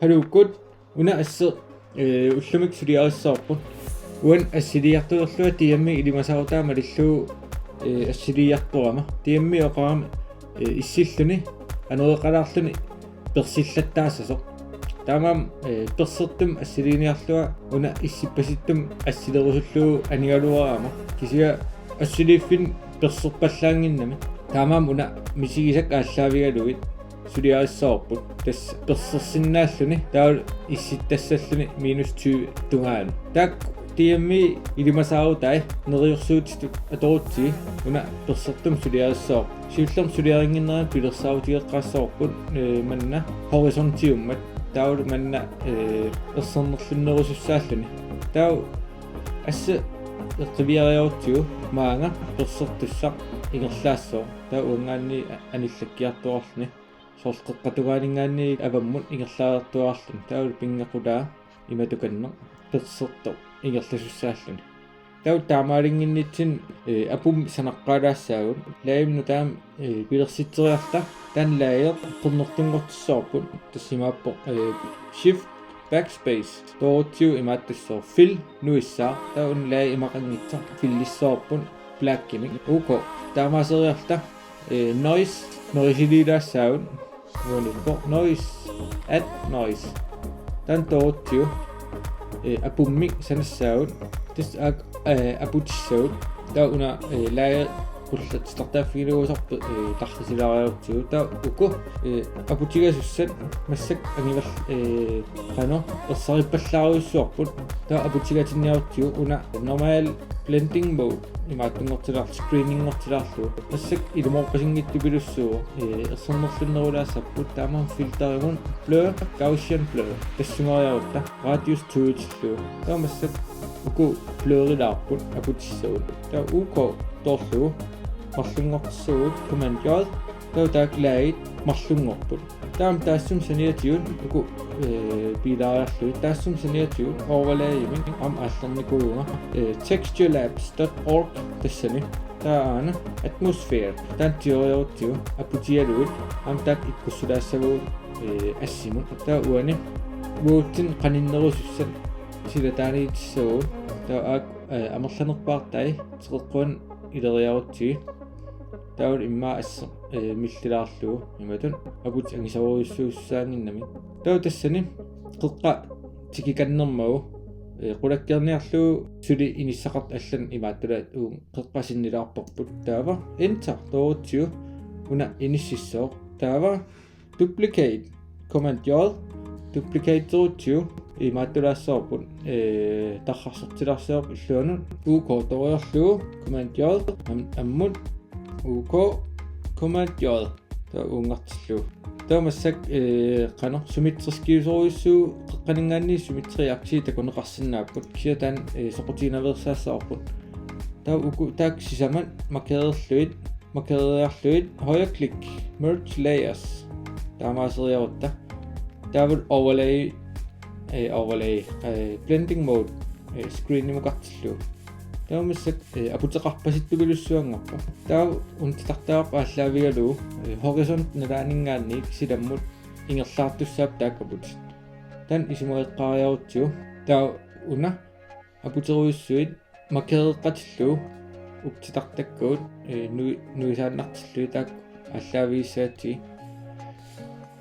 Halukut una asse ullumik suliarissaarput uan assiliartuerlua tiammi ilimasarutaama lillu assiliartuama tiammi oqaram issilluni anueqalaarluni persillattaasasoq taamam persertum assiliiniarlua una issippasittum assilerusullu anigaluaraama kisia assiliiffin perserpallaanginnami taamam una misigisak ааllaavigaluit suliarissaarput tass persersinnaalluni taul issittassalluni -20 tungaanu taak tiammi ilimasaarutai neriorsuutistut atorutsigi una persertum suliarissaar siullerm suliaringinneran pilersaarutigeqqaassaarupput manna horisontiummat taul manna ersernerlunnerusussaalluni tau assa eqqiviariarutigu maanga persertussaq ingerlaassoo tau uangaanni anillakkiartuarluni soorqeqqatugaaningaanni avammut ingerlaaertuarluni taul pinngaqulaa imatukanne perserto ingerlasussaalluni tau taamaalinginnitsin apum sanaqqaalaassaagut laimnu taam pilersitteriarta tan laayeq qernertungortissaarput tassimaappo shift backspace toorutsiu imaattassoor fill nuissaa taun laai imaqanngitsa fillissaarput blackkimik uko taamaaseriarta noise noisiliilaassaagut nuanuppo noise add noise tan toorutsiu apummik sanassaagut tas aputissaagut tau una laai qullattartaaffiluusarpu tarrisilaariarutigu tau uku aputigasussan massak angiver qano ersarippallaaruissuarput tau aputigatinniarutigu una normal blending mode imaattunngortilaar screeningngortilaarlu massak ilumorpasinngittupilussuu ersernerlunnerulaassarput taamam filterimun blur gaussian blur tassungariarutta radius 2 tau massak uku blurilaarput aputissagut tau uko torlu mарлунгорсуут command-jod тау таклаит марлунгорпут таам таассум саниатиун уку билаариарлуит таассум саниатиун overlay-имин ам ааллерникуунга texturelabs.org тассани таана atmosphere таан теориортиу апутиалуит ам таак иккуссулаассагуут ассимут таа уани вуутин каниннерусуссан силатааниитиссагуут таа аак амерланерпаартай теққуан илериарутсиги таул имма асса миллилаарлугу иматун апут ангисаруйуссууссаангиннами тау тассани қеққа тикиканнермагу qulakkiarniarlugu suli inissaqart allan imaattulat uun qeqqasinnilaarporput taava enter toorutsiu una inississooq taava duplicate command-j duplicate toorutsiu imaattulassaarput tarrarsertilarseoq illuanun uk toriorlugu command-j ammut uk command-j ta uungartillugu taamassak qano summitriskiusoruissuu qeqqaningaanni summitriaksi takuneqarsinnaaput kisia soqutiinaversaassaarput taa uku taak sisaman markeeriarluit højre klik merge layers taamaaseriarutta taavul overlay blending mode screen-imuqartillugu taamassak aputeqarpasittupilussuanngorpa taa untitartaaq aalлaavigalugu horisont nalaaningaanni silammut ingerlaartussaap taakkaput tan isimueqqaariarutigu taa una aputeruissuit markeereqqatillugu uktitartakkuut nuisaannartillu taak aalлaaviissaati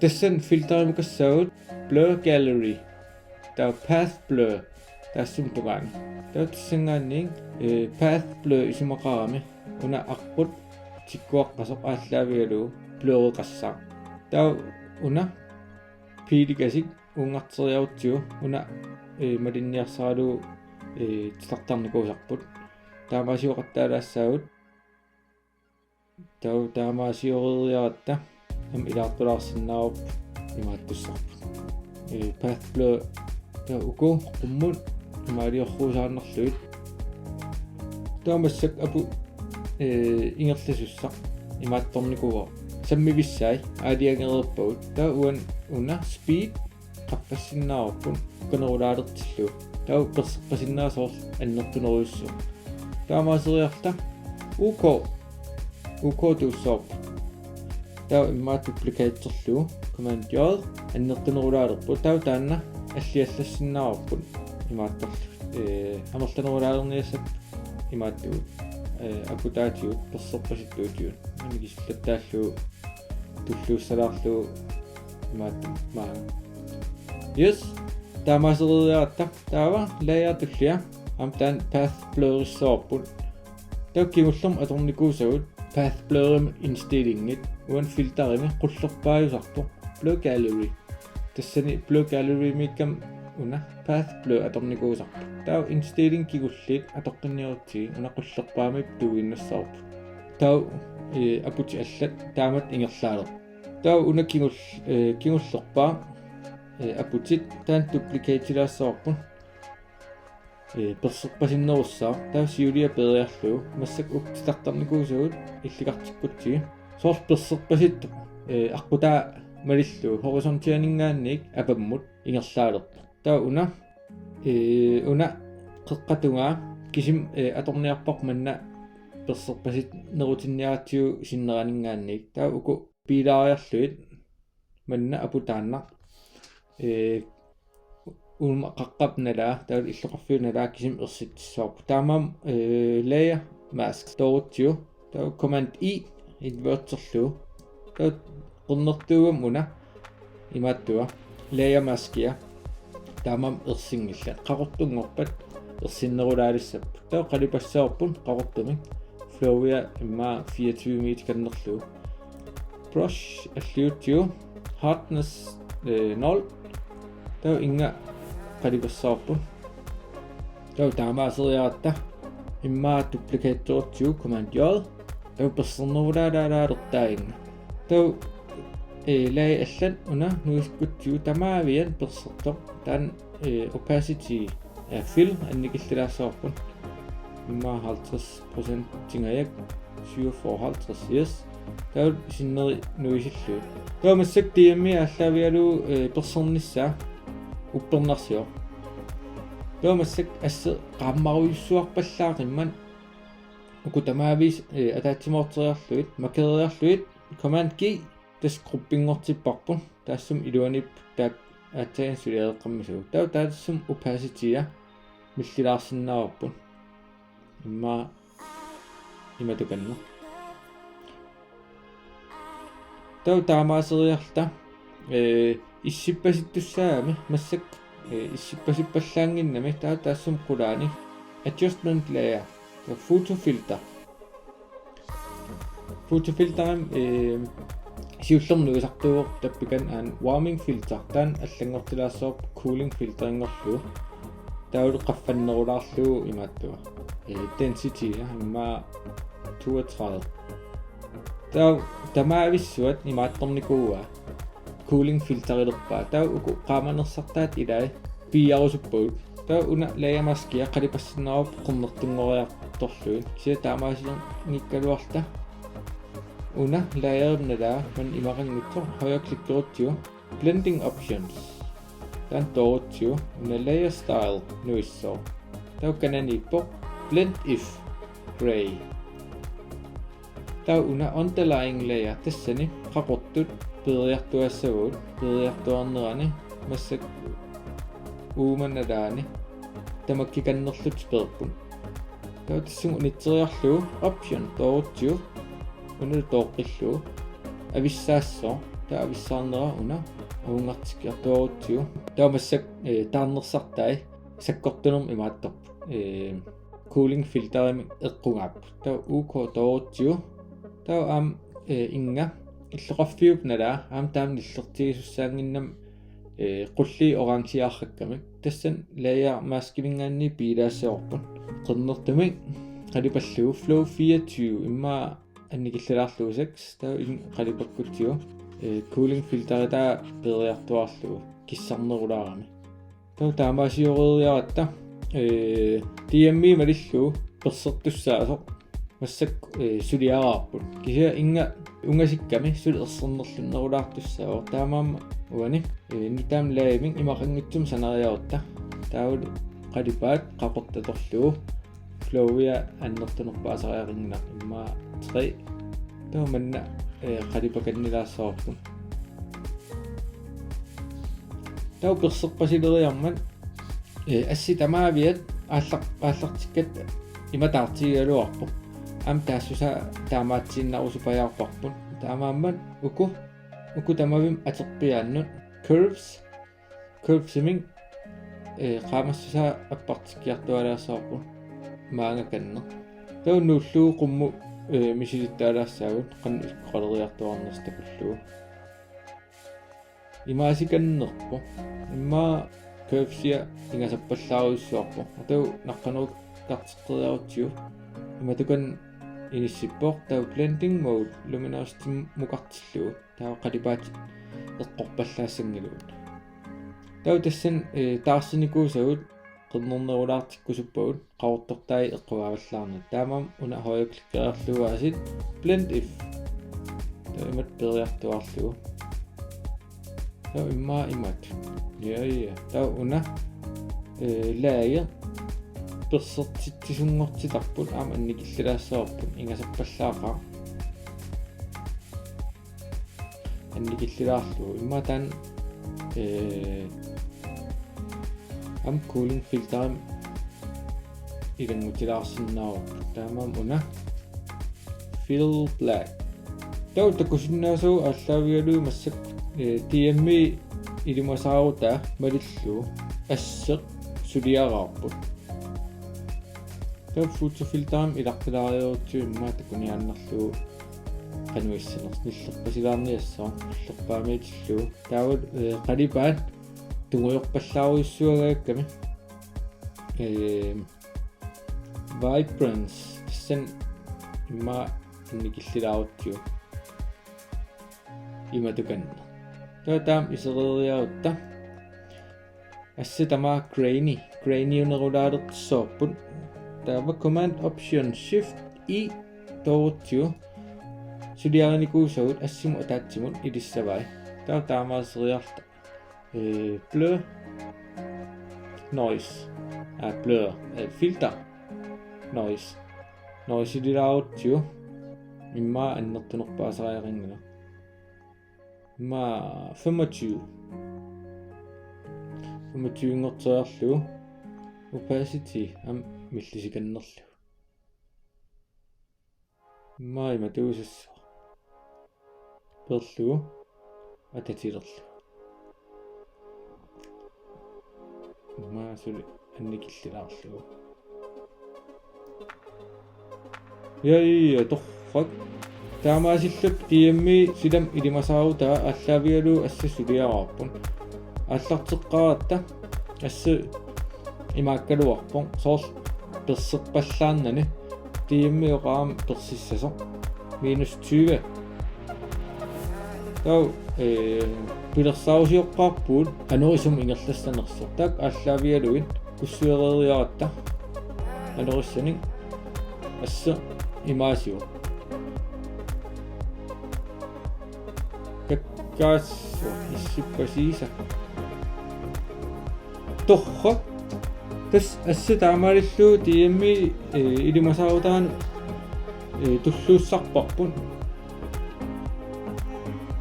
tassan filterimukassagut blur gallery taa path blur taassum tugaani tautsangaanni path blur isumaqarami una arput tikkuaqqasoq aalлaavigalugu blurqassaa taa una piilikasik uungarteriarutigu una malinniarsaralugu titartarnikuusarput taamaasiuqattaalaassaagut tau taamaasioreriaratta am ilaartulaarsinnaarup imaattussarput path blur taa uku qummut maaliorruusaannerluit taamassak apu ingerlasussaq imaattornikuwa sammivissai aaliangereerpagut taa uan una speed qappassinnaarpun kanerulaalertillu taa perserpasinnaasor annertuneruyussu taamaaseriarta uk tuussaarput таа имма дупликаатсерлуу command j аннертунерулаалерпу таа таанна аллиаллассиннаарпут имааттарлу амерланерулаалерниассап имааттуу апутаатиу персерпаситтуутиу амигислаттааллу туллууссалаарлу имаатту маа yes таамасериаатта таава лаяртуллиа амтаан path blur-issоорпут таккигуллерм аторникуусагут path blur инстилингит уан филтерими qullerpaajusarpu blur gallery тассани blur gallery миккам уна path blur аторникуусарпу таа инстилинг кигуллит атоққинниерутсиги уна qullerpaamip туиннассаарпу таа апути аллат таамат ингерлаалер таа уна кигуллерпаа апутит таан дупликейтилаассаарпу персерпасиннеруссаа таа сиулиа периарлуу массак уктитартарникуусагут илликартиккутсиги соорс персерпаситто аққутаа малиллуу хоризонтианингаанник апаммут ингерлаалерпу таа уна қеққатунгаа кисим аторниарпақ манна персерпасит нерутинниаратиу синнеранингаанник таа уку пилаариарлуит манна апутаанна улма қаққапналаа таа иллоқарфиуналаа кисим ерситтиссаарпу таамаам layer mask тоорутиу таа command e инвертерлуу таа qunnertuugam una имааттуа layer mask-я таамаам ерсингилла қақортунгорпат ерсиннерулаалиссаппу таа қалипассаарпун қақортуми flow-я имма 24 мит каннерлуу brush аллиутиу hardness 0 таа инга қалипассаарпун таа таамаасериаратта имма дупликаатторутиу command j таа персернерулаалаалаалертаинга таа лай аллан уна нуискутсиу тамаавиан персертор таан opacity fill анникиллилаассаарпун имма 50% тингаяк 47 yes таа синнери нуисиллуу таа массак DMI аллаавиалу персернissaa уппернарсио таа массак ассе qammaruissuarpallaaqimman уку тамаавис атаатсимоортериарлуит макериарлуит command G тас группингортиппарпун таассум илуанип таак атсаинсулиаеққаммису таа таассум opacity-я миллилаарсиннаарпун иматуканна таа таамаасериарта иссиппаситтуссаами массак иссиппасиппаллаангиннами таа таассум qulaani adjustment layer photo filterам сиуллернуисартуо таппикан аан warming filter таан аллангортилаассоор cooling filter ингорлу таулу qaffannерулаарлуу имааттуа density имма 32 таа тамаависсуат имаатторникууа cooling filter илерпаа таа уку qaamanersartaat илай пиарусуппуут таа уна layer mask-я qalipassinnerap qunnertunngoriartorluut кися таамаасилер никкалуарта una layer-nala man imaqannguttor højreklikkeruttiu blending options tan tooruttiu una layer style nuissoo tau kananiippo blend if gray tau una underlying layer tassani qaqortut periartuassaguut periartuarnerani massak uumannalaani tamakkikannerlut perpun tau tassungu nitseriarluu option tooruttiu una toqqilluu avissaassoo taa avissaarnera una avungartikkiartuaruttiu taamassak taarnersartai sakkortunerm imaattorpu cooling filterimi eqqungaappu taa UK tooruttiu taa am inga иллоқарфиупнала аам таам ниллертигисуссаангиннам qulli orangiaarrakkamik tassan layer maskivингаанни пилаассеорпун qernnertumik qalipalluu flow 24 имма анникиллалаарлуусак таа qalipakkutsiu cooling filter таа периартуарлуу киссарнерулаарами таа таамаасиориаратта DMI малиллуу персертуссаасо массак сулиараарпут кися инга унгасикками сулерсернерлуннерулаартуссаа таамаама уани нитаам лаимин имақангитсум санариаорта таавул қалипаат қақортаторлуу flow-я аннертунерпаасариарингина имма 3 тааманна qalipakannilaassoorpun tau perserpasileriarman assi tamaaviat aallartikkat imataartigaluarpu am taassusa taamaatsiinnarusupajaarparpun taamaamman uku tamavim aterpiaannut curvesiming qaamassusa appartikkiartualaassaarpun maangakanner tau nulluu qummu misilittaalassaagut qannu iqqaleriartuarnerstakullugu imaasikannerpu imma curvesia ingasappallaaruissuarpu tau naqqaneruk tartiqqeriarutsiu imatukan inissippoq tau blending mode luminosity muqartillugu tau qalipaat eqqorpallaassangilugut tau tassan taarsinikuusagut qernernerulaartikkusuppagut qavortortai eqquvaavallarnat taamam una hoyaklikkeerluuaasit blend if tau imat periartuarlugu tau imma imat ja tau una laage persertittisungortitarput aama annikillilaassaapput ingasappallaaqa annikillilaarlugu imma tan am cooling filterim igangutilaarsinnaarup taamam una fill black tau takusinnaasuu aalлaavialuu massak TMI ilimasaaruta malillu asseq suliaraarput tau fuutufilterim ilarpilaariorutsu imma takuniaannarlugu qanuissanerс nillerpasilaarniassoo illerpaamiitillu taawut qalipaat tunguyorpallaaruissuagaakkami vibrance tassan imma annikillilaarutsiu imatukanna taam isereriarutta assa tamaa grainy unerulaalertissoorput taava command option shift e toorutsiu suliarinikuusagut assimu ataatsimut ilissavai taamaaseriarta blur noise blur filter noise ililaarutsiu imma annertunerpaasariaqingula imma 25 ngortoriarlugu opacity am millisikannerlu imma imatuusassu perlugu atatilerlu imma suli annikillilaarlugu ja torrak taamaasillut TMI silam ilimasaarutaa aalлaavialuu assa suliaraarpun aallarteqqaratta assa imaakkaluarpun soors perserpallaannani TMI oqaram persissasoq -20 tau pilersaarusiоqqaarpuut anorisum ingerlassanerso tak aalлaavialuit kussuereriaratta anorissaning assa imaasiu takkaas issippasiisa torra tas assa taamaalillu TMI ilimasaarutaan tulluussarparpun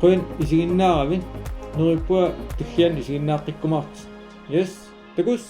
quen isiginnaaravi nerippua tullian isiginnaaqikkumaart yes takus